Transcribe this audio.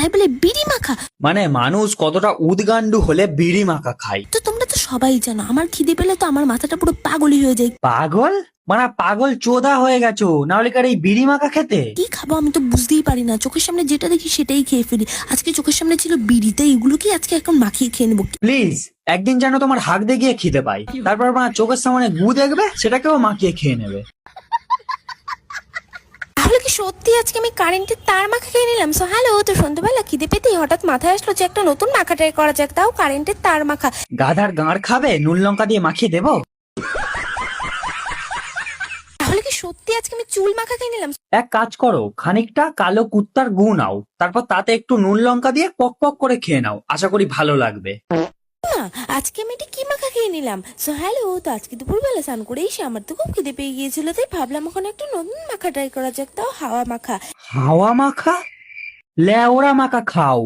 তাই বলে বিড়ি মাখা? মানে মানুষ কতটা উদগান্ডু হলে বিড়ি মাখা খায়। তো তোমরা তো সবাই জানো আমার খিদে পেলে তো আমার মাথাটা পুরো পাগলই হয়ে যায়। পাগল? মানে পাগল চোদা হয়ে গেছো, না হলে কার এই বিড়ি মাখা খেতে? কি খাবো আমি তো বুঝতেই পারি না, চোখের সামনে যেটা দেখি সেটাই খেয়ে ফেলি। আজকে চোখের সামনে ছিল বিড়ি, তাই এগুলো কি আজকে এখন মাখিয়ে খেয়ে নেবো। প্লিজ একদিন যেন তোমার হাঁক দিয়ে গিয়ে খিদে পাই, তারপর আমার চোখের সামনে গু দেখবে, সেটাকেও মাখিয়ে খেয়ে নেবে। তাহলে কি সত্যি আজকে আমি কারেন্টের তার মাখা খেয়ে নিলাম? সো হ্যালো, তো সন্ধ্যাবেলা খিদে পেতেই হঠাৎ মাথায় আসলো যে একটা নতুন মাখা ট্রাই করা যাক, তাও কারেন্টের তার মাখা। গাধার গাঁড় খাবে, নুন লঙ্কা দিয়ে মাখিয়ে দেবো? তাহলে কি সত্যি আজকে আমি চুল মাখা খেয়ে নিলাম? এক কাজ করো, খানিকটা কালো কুত্তার গু নাও, তারপর তাতে একটু নুন লঙ্কা দিয়ে পক পক করে খেয়ে নাও, আশা করি ভালো লাগবে। না, আজকে আমি এটা কি মাখা খেয়ে নিলাম? সো হ্যালো, তো আজকে দুপুরবেলা স্নান করে এসে আমার তো খুব খিদে পেয়ে গিয়েছিল, তাই ভাবলাম ওখানে একটা নতুন মাখা ট্রাই করা যাক, তাও হাওয়া মাখা। হাওয়া মাখা? লেওড়া মাখা খাও।